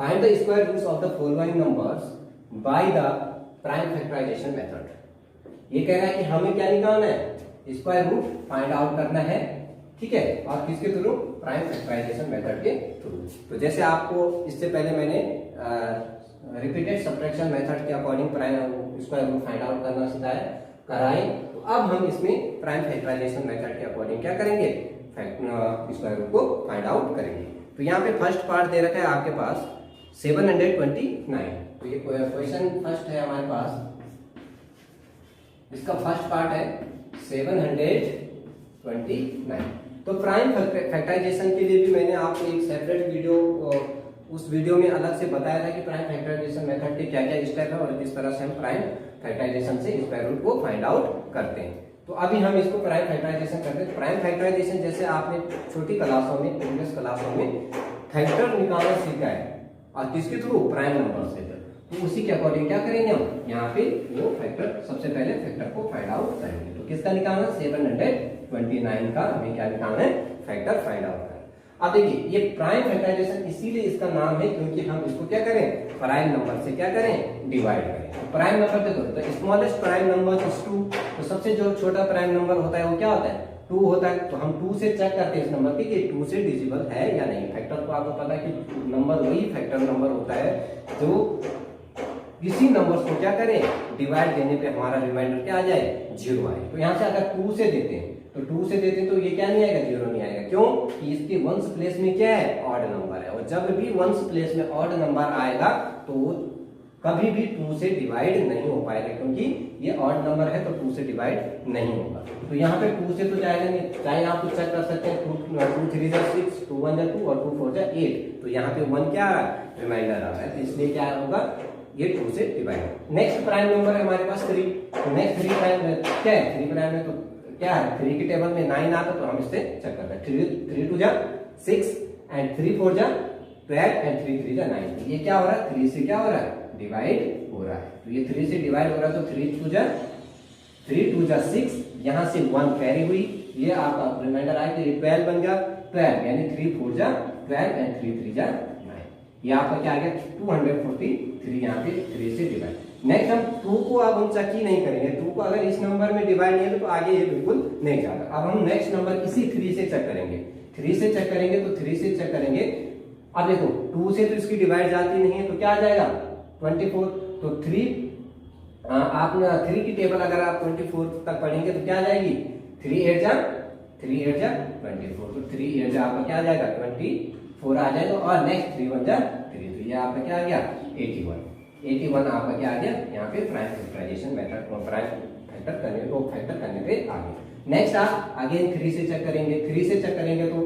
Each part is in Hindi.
Find the square roots of the following numbers by the prime factorization method. ये कह रहा है कि हमें क्या निकालना है, स्क्वायर रूट फाइंड आउट करना है, ठीक है, और किसके थ्रू, प्राइम फैक्टराइजेशन मेथड के थ्रू। तो जैसे आपको इससे पहले मैंने रिपीटेड सब्ट्रैक्शन मेथड के according prime square root find out करना सिखाया कराएं, तो अब हम इसमें प्राइम फैक्टराइजेशन मेथड के अकॉर्डिंग क्या करेंगे, स्क्वायर रूट को फाइंड आउट करेंगे। तो यहाँ पे फर्स्ट पार्ट दे रखा है आपके पास 729। तो ये क्वेश्चन फर्स्ट है हमारे पास, इसका फर्स्ट पार्ट है 729। तो प्राइम फैक्टराइजेशन के लिए भी मैंने आपको एक सेपरेट वीडियो, उस वीडियो में अलग से बताया था कि प्राइम फैक्टराइजेशन मेथड के क्या क्या स्टेप है और किस तरह से हम प्राइम फैक्टराइजेशन से स्क्वायर रूट को फाइंड आउट करते हैं। तो अभी हम इसको प्राइम फैक्टराइजेशन करते हैं। प्राइम फैक्टराइजेशन जैसे आपने छोटी क्लासों में, प्रीवियस क्लासों में फैक्टर निकालना सीखा है, और किसके थ्रू, प्राइम नंबर से। तो उसी के अकॉर्डिंग क्या करेंगे हम, यहाँ पे वो फैक्टर, सबसे पहले फैक्टर को फाइंड आउट करेंगे। तो किसका निकालना, 729 का हमें क्या निकालना है, फैक्टर फाइंड आउट करना। अब देखिए ये प्राइम फैक्टराइजेशन इसीलिए इसका नाम है क्योंकि हम इसको क्या करें, प्राइम नंबर से क्या करें, डिवाइड करें। तो प्राइम नंबर देखो, तो स्मॉलेस्ट प्राइम नंबर इज 2। तो सबसे जो छोटा प्राइम नंबर होता है वो क्या होता है, 2 होता है। तो हम 2 से चेक करते हैं इस नंबर की कि 2 से डिविजिबल है या नहीं। फैक्टर तो आपको पता है कि नंबर वही फैक्टर नंबर होता है जो किसी नंबर्स को क्या करें, डिवाइड देने पे हमारा रिमाइंडर क्या आ जाए, 0 आए। तो यहाँ से अगर 2 से देते हैं तो 2 से देते हैं तो ये क्या नहीं आएगा, 0 नहीं आएगा। क्यों कि इसके वंस प्लेस में क्या है, ऑड नंबर है, और जब भी वंस प्लेस में ऑड नंबर आएगा तो कभी भी 2 से डिवाइड नहीं हो पाएगा, क्योंकि ये ऑड नंबर है तो 2 से डिवाइड नहीं होगा। तो यहाँ पे 2 से तो जाएगा नहीं, चाहे आप कुछ चेक कर सकते हैं, 2 3 6, 2 1 2 और 2 4 8। तो यहाँ पे 1 क्या आ रहा है, रिमाइंडर आ रहा है, तो इसलिए क्या होगा, ये 2 से डिवाइड। नेक्स्ट प्राइम नंबर है हमारे पास 3। तो नेक्स्ट 3 प्राइम क्या है, 3 प्राइम में तो क्या है, 3 की टेबल में 9 आता, तो हम इससे चेक करते हैं। 3 2 जा 6 एंड 3 4 जा 12 एंड 3 3 जा 9। ये क्या हो रहा है, 3 से क्या हो रहा है, डिवाइड हो रहा है। तो ये 3 से डिवाइड हो रहा है, तो 3 2 जा 6, यहाँ से 1 कैरी हुई, ये आपका रिमाइंडर आया, तो ये 12 बन गया 12, यानी 3 4 जा 12 एंड 3 3 जा 9। ये आपका क्या आ गया, 243 यहाँ पे 3 से डिवाइड। नेक्स्ट हम 2 को अब हम चेक ही नहीं करेंगे, 2 को अगर इस नंबर में डिवाइड नहीं है तो आगे ये बिल्कुल नहीं जाएगा। अब हम नेक्स्ट नंबर इसी 3 से चेक करेंगे, 3 से चेक करेंगे, तो 3 से चेक करेंगे। अब देखो 2 से तो इसकी डिवाइड जाती नहीं है, तो क्या आ जाएगा, 24। तो 3 आपने 3 की टेबल अगर आप 24 तक पढ़ेंगे तो क्या आ जाएगी, 3 8 जा 24। तो 3 8 जा आपका क्या आ जाएगा, 24 आ जाएगा, और नेक्स्ट 3 1 जा 3, तो ये आपका क्या आ गया, 81 आपका क्या आ गया, यहाँ पे प्राइम फैक्टराइजेशन मेथड को प्राइम फैक्टर करने पे आ गया। नेक्स्ट आप अगेन 3 से चेक करेंगे, 3 से चेक करेंगे तो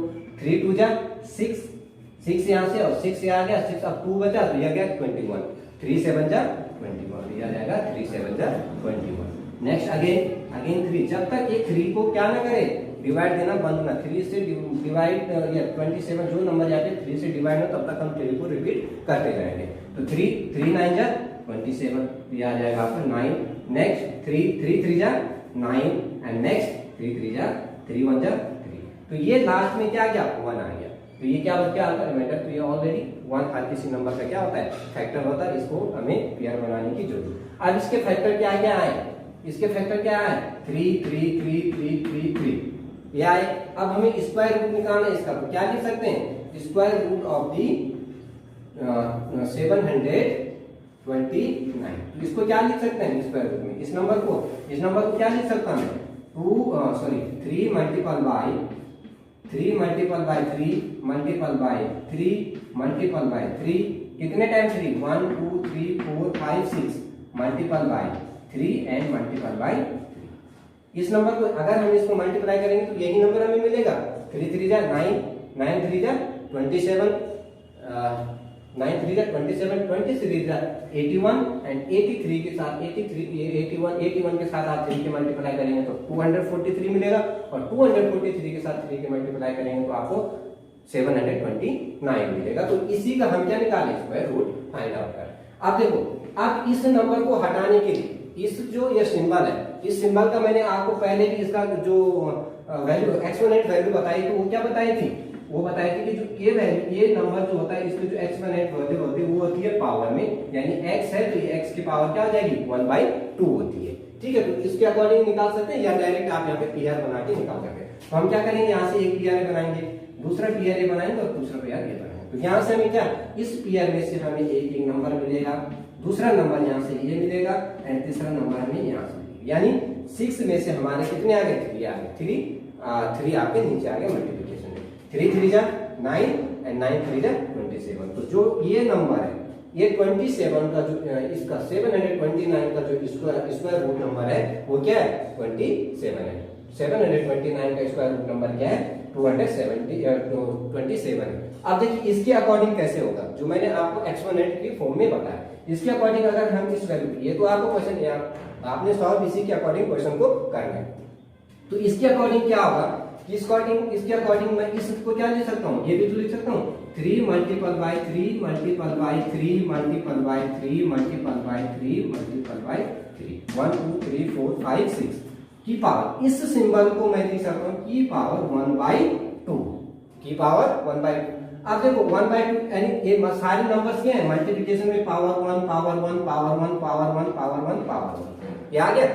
3 2 जा 6 यहाँ से, और 6 से आ गया 6, अब 2 बचा तो ये आ गया 21, 3 7 जा 21, ये आ जाएगा 3 7 जा 21। नेक्स्ट अगेन 3, जब तक ये 3 को क्या ना करे, डिवाइड देना बंद ना, 3 से डिवाइड या 27 जो नंबर यहाँ पे 3 से डिवाइड हो तब तक हम 3 को रिपीट करते जाएंगे। तो 3 9 जा 27, ये आ जाएगा आपका 9। नेक्स्ट 3 3 जा 9 एंड नेक्स्ट 3 3 जा 3 1 जा 3। तो ये लास्ट में क्या गया, 1 आ गया। तो ये क्या बच गया आपका रिमाइंडर। तो ये ऑलरेडी 1 हर किसी नंबर का क्या होता है, फैक्टर होता है, इसको हमें पेयर बनाने की जरूरत। अब इसके फैक्टर क्या क्या आए, इसके फैक्टर क्या आए, 3 3 3 3 3 3 ये आए। अब हमें स्क्वायर रूट निकालना है इसका, तो क्या लिख सकते हैं, स्क्वायर रूट ऑफ दी 729। तो इसको क्या लिख सकते हैं स्क्वायर रूट में, इस नंबर को क्या लिख सकता हूं, 3 multiple by 3 multiple by 3 multiple by 3 multiple by 3, कितने time 3, 1 2 3 4 5 6 multiple by 3 and multiple by 3। इस नंबर को अगर हम इसको मल्टीप्लाई करेंगे तो यही नंबर हमें मिलेगा, 3 3 जा 9 9 3 जा 27 9 3 जा 27 23 जा 81 एंड 83 के साथ 81 के साथ आप 3 के मल्टीप्लाई करेंगे तो 243 मिलेगा, और 243 के साथ 3 के मल्टीप्लाई करेंगे तो आपको 729 मिलेगा। तो इसी का हम क्या निकालें, स्क्वायर रूट फाइंड आउट करें। अब देखो, अब इस नंबर को हटाने के लिए इस जो ये सिंबल है, इस सिंबल का मैंने आपको पहले भी इसका जो वैल्यू एक्सपोनेंट वैल्यू बताई, तो वो क्या बताई थी, वो बताई थी कि जो ये वैल्यू, ये नंबर जो होता है इसके जो एक्सपोनेंट होते होते वो होती है पावर में, यानी x है तो ये x की पावर क्या हो जाएगी 1/2 होती है। ठीक है, तो इसके अकॉर्डिंग निकाल सकते हैं या डायरेक्ट आप यहाँ पे पीआर बना के निकाल सकते हैं। तो हम क्या करेंगे, यहाँ से एक पीआर बनाएंगे, दूसरा पीआर बनाएंगे और दूसरा पीआर बनाएंगे। तो यहाँ से हमें क्या, इस पीआर में से हमें एक नंबर मिलेगा, दूसरा नंबर यहाँ से ये मिलेगा एंड तीसरा नंबर हमें यहाँ से मिलेगा, यानी 6 में से हमारे कितने आ गए, 3 आ गए, 3 आपके नीचे आ गए मल्टीप्लिकेशन में, 3 3 जा 9 एंड 9 3 जा 27। तो जो ये नंबर है ये 27 का जो इसका 729 का जो स्क्वायर रूट नंबर है वो क्या है 27 है। 729 का स्क्वायर रूट नंबर क्या है 227 है। अब देखिए इसके अकॉर्डिंग कैसे होगा, जो मैंने आपको एक्सपोनेंट की फॉर्म में बताया, इसके अकॉर्डिंग अगर हम इस वैल्यू, ये तो आपको क्वेश्चन आपने सॉल्व इसी के अकॉर्डिंग क्वेश्चन को करना है। तो इसके अकॉर्डिंग क्या होगा, इसके अकॉर्डिंग मैं इसको क्या लिख सकता हूँ, ये भी तो लिख सकता हूँ 3 multiple by 3 multiple by 3 multiple by 3 multiple by 3 multiple by 3 1 2 3 4 5 6 की पावर, इस सिंबल को मैं लिख सकता हूँ की पावर 1/2, की पावर 1/2। अब देखो 1/2 यानी ये सारे नंबर्स क्या है मल्टीप्लिकेशन में power 1 power 1 power 1 power 1 power 1 power 1, ये आ गया।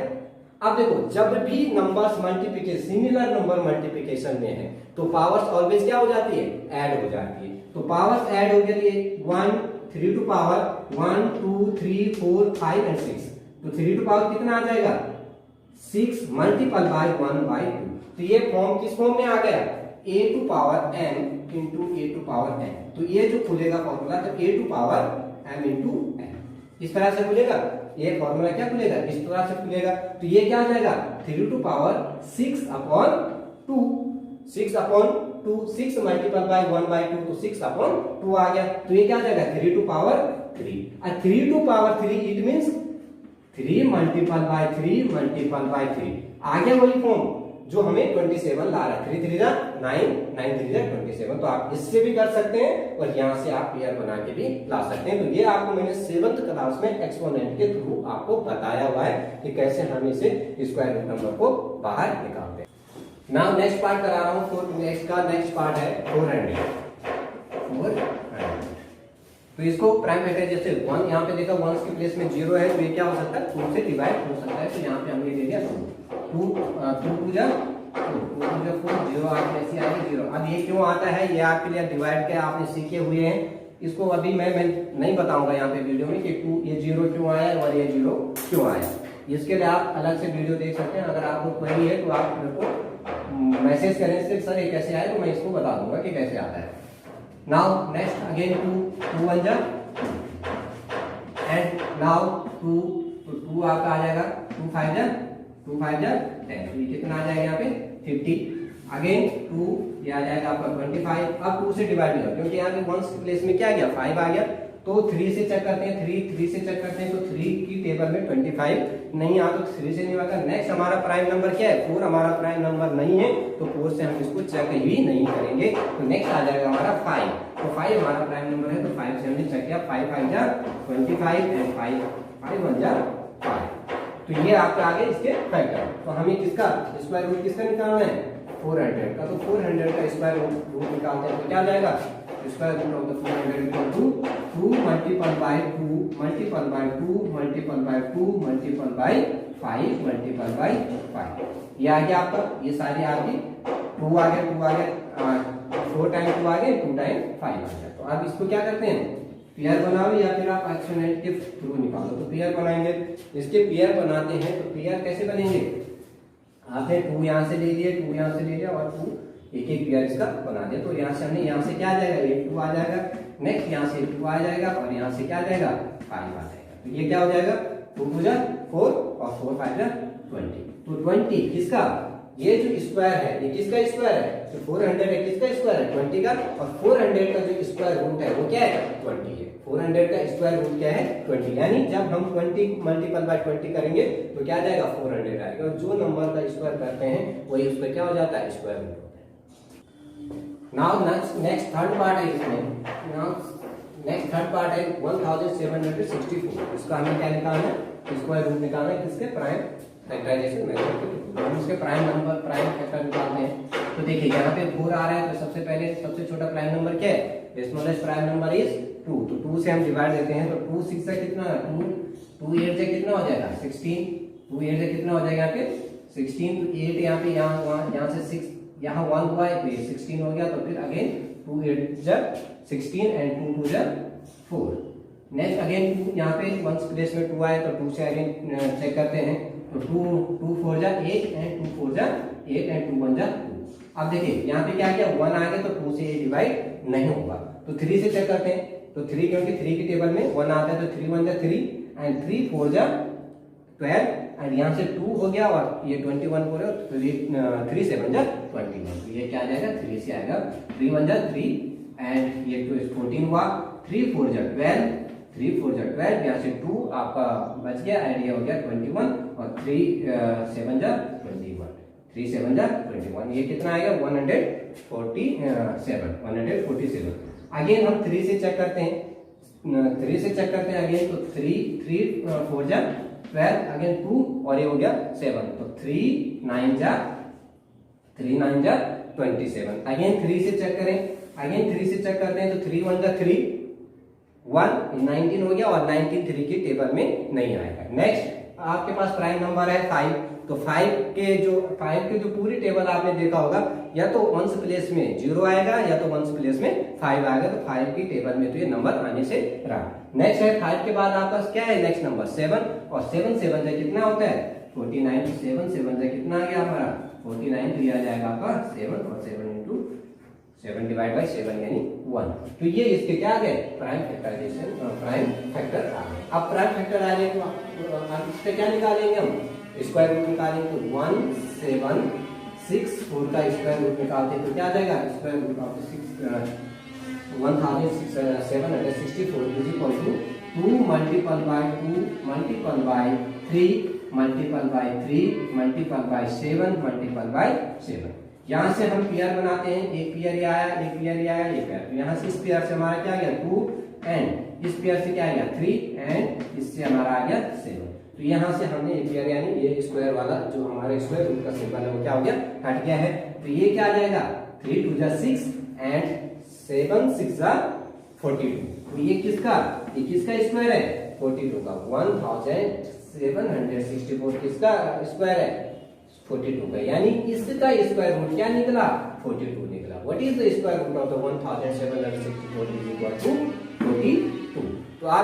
अब देखो जब भी numbers multiplication, similar number multiplication में है तो पावर्स ऑलवेज क्या हो जाती है, ऐड हो जाती है। तो पावर्स ऐड हो गई 1 3 टू पावर 1 2 3 4 5 एंड 6, तो 3 टू पावर कितना आ जाएगा 6 मल्टीपल बाय 1/2। तो ये फॉर्म किस फॉर्म में आ गया, a to power m into a to power n। तो ये जो खुलेगा फॉर्मूला तो a to power m into n, इस तरह से खुलेगा। ये फॉर्मूला क्या खुलेगा, इस तरह से खुलेगा। तो ये क्या आ जाएगा 3 टू पावर 6/2, 6/2, 6 मल्टीपल बाय 1/2 तो 6/2 आ गया। तो ये क्या आ जाएगा 3 टू पावर 3, और 3 to power 3 it means 3 multiple by 3 multiple by 3 आ गया वही फॉर्म जो हमें 27 ला रहा है। 3 3 जा 9 9 3 जा 27। तो आप इससे भी कर सकते हैं और यहाँ से आप पेयर बना के भी ला सकते हैं। तो ये आपको मैंने 7th क्लास में एक्सपोनेंट के थ्रू आपको बताया हुआ है कि कैसे हम इसे स्क्वायर रूट नंबर को बाहर निकालते हैं। नाउ नेक्स्ट पार्ट करा रहा हूँ, नेक्स्ट पार्ट है 400। तो इसको प्राइम फैक्टर जैसे 1 यहाँ पे देखा 1 के प्लेस में 0 है तो ये क्या हो सकता है 2 से डिवाइड हो सकता है। तो यहाँ पे हमने ले लिया 2 2 जा 4 0 आप ऐसे आएगी 0। अब ये क्यों आता है ये आपके लिए डिवाइड के आपने सीखे हुए हैं, इसको अभी मैं नहीं बताऊंगा यहाँ पे वीडियो में कि 2 ये 0 क्यों आया और ये 0 क्यों आया। इसके लिए आप अलग से वीडियो देख सकते हैं। अगर आपको क्वेरी है तो आप मेरे को मैसेज करें सिर्फ सर ये कैसे आए, तो मैं इसको बता दूंगा कि कैसे आता है। नाउ नेक्स्ट अगेन 2 1 जा एंड नाउ 2 तो 2 आपका आ जाएगा 2 5 जा 10। तो ये कितना आ जाएगा यहाँ पे 50। अगेन 2 ये आ जाएगा आपका 25। अब 2 से डिवाइड होगा क्योंकि यहाँ पे 1 के प्लेस में क्या गया 5 आ गया। तो 3 से चेक करते हैं, 3 से चेक करते हैं। तो 3 की टेबल में 25 नहीं आ तो 3 से नहीं आएगा। नेक्स्ट हमारा प्राइम नंबर क्या है 4 हमारा प्राइम नंबर नहीं है तो 4 से हम इसको चेक ही नहीं करेंगे। तो नेक्स्ट आ जाएगा हमारा 5। तो 5 हमारा प्राइम नंबर है तो 5 से हमने चेक किया 5 5 जा 25 एंड 5 1 जा 5। तो ये आपका आगे इसके फैक्टर। तो हमें किसका स्क्वायर रूट किसका निकालना है 400 का। तो 400 का स्क्वायर रूट निकालते हैं तो क्या आ जाएगा square root of the 400 equal to 2 multiple by 2 multiple by 2 multiple by 2 multiple by 5 multiple by 5। ये आ गया आपका, ये सारे आपकी 2 आ गया 4 टाइम 2 आ गए 2 टाइम 5 आ गया। तो आप इसको क्या करते हैं पेयर बनाओ या फिर आप एक्सपोनेंट के थ्रू निकालो। तो पेयर बनाएंगे, इसके पेयर बनाते हैं तो पेयर कैसे बनेंगे, आपने 2 यहाँ से ले लिए 2 यहाँ से ले लिया और 2 एक एक पेयर इसका बना दिया। तो यहाँ से हमने यहाँ से क्या आ जाएगा 2 आ जाएगा, नेक्स्ट यहाँ से 2 आ जाएगा और यहाँ से क्या आ जाएगा 5 आ जाएगा। तो ये क्या हो जाएगा 2 2 जा 4 और 4 5 जा 20। तो 20 किसका ये जो स्क्वायर है ये किसका स्क्वायर है तो 400 है किसका स्क्वायर है 20 का। और 400 का जो स्क्वायर रूट है वो क्या है 20 है। 400 का स्क्वायर रूट क्या है 20, यानी जब हम 20 मल्टीपल बाय 20 करेंगे तो क्या आ जाएगा 400 आएगा। और जो नंबर का स्क्वायर करते हैं वही उसका क्या हो जाता है स्क्वायर रूट होता है। नाउ नेक्स्ट थर्ड पार्ट है इसमें, नेक्स्ट थर्ड पार्ट है 1764। इसका हमें क्या निकालना है स्क्वायर रूट निकालना है किसके प्राइम फैक्टराइजेशन मेथड के। हम इसके प्राइम नंबर प्राइम फैक्टर निकालते हैं तो देखिए यहाँ पे 4 आ रहा है, तो सबसे पहले सबसे छोटा प्राइम नंबर क्या है? स्मॉलेस्ट प्राइम नंबर इज 2, तो 2 से हम डिवाइड देते हैं, तो 2 6 से कितना, 2 8 से कितना हो जाएगा 16, 2 8 से कितना हो जाएगा यहाँ पे 16, तो 8 यहाँ पे यहाँ से 6 यहाँ 1 हुआ है, तो ये 16 हो गया, तो फिर अगेन 2 8 जब 16 एंड 2 2 जब 4। नेक्स्ट अगेन यहाँ पे 1 प्लेस में 2 आए, तो 2 से अगेन चेक करते हैं, तो 2 4 जा 8 एंड 2 4 जा 8 एंड 2 1 जा 2। अब देखिए यहाँ पे क्या किया, 1 आ गया, तो 2 से ये डिवाइड नहीं होगा, तो 3 से चेक करते हैं, तो 3 क्योंकि 3 की टेबल में 1 आता है, तो 3 1 जा 3 एंड 3 4 जा 12 एंड यहाँ से 2 हो गया और ये 21 बोल रहे हो, 3 7 जा 21, तो ये क्या आ जाएगा 3 से आएगा, 3 1 जा 3 एंड ये 14 हुआ, 3 4 जा 12, 3 4 जा 12, यहाँ से 2 आपका बच गया एंड ये हो गया 21 और 3 7 जा 21, 3 7 जा 21, ये कितना आएगा 147। अगेन हम 3 से चेक करते हैं, 3 से चेक करते हैं अगेन, तो 3 4 जा 12 अगेन 2 और ये हो गया 7, तो 3 9 जा 27। अगेन 3 से चेक करें, अगेन 3 से चेक करते हैं, तो 3 1 जा 3 1 19 हो गया और 19 3 की टेबल में नहीं आएगा। नेक्स्ट आपके पास प्राइम नंबर है 5, तो 5 के जो पूरी टेबल आपने देखा होगा, या तो 1s प्लेस में 0 आएगा या तो 1s प्लेस में 5 आएगा, तो 5 की टेबल में तो ये नंबर आने से रहा। नेक्स्ट है 5 के बाद आपका क्या है नेक्स्ट नंबर 7, और 7 7 से कितना होता है 49, 7 7 से कितना आ गया हमारा 49, तो ये आ जाएगा आपका 7 और 7 इंटू 7 डिवाइड बाई 7 यानी 1, तो ये इसके क्या आ गए प्राइम फैक्टराइजेशन, प्राइम फैक्टर आ गए। अब प्राइम फैक्टर आ गए तो आप इससे क्या निकालेंगे, हम स्क्वायर रूट निकालेंगे, तो 1764 का स्क्वायर रूट निकालते हैं, तो क्या आ जाएगा square root of 1764 is equal to 2 multiple by 2 multiple by 3 multiple by 3 multiple by 7 multiple by 7। यहाँ से हम पेयर बनाते हैं, एक पेयर ये आया, एक पेयर ये आया, एक पेयर, यहाँ से इस पेयर से हमारा क्या आ गया 2 एंड इस पेयर से क्या आ गया 3 एंड इससे हमारा आ गया 7, तो यहाँ से हमने एक पेयर यानी ये स्क्वायर वाला जो हमारा स्क्वायर रूट का सिंबल है वो क्या हो गया हट गया है, तो ये क्या आ जाएगा 3 2 जा 6 एंड 7 6 जा 42, तो ये किसका स्क्वायर है 42 का, 1764 किसका स्क्वायर है 42 का, यानी इसका स्क्वायर रूट क्या निकला 42 निकला। What is the square root of the 1764 is equal to 42, तो आप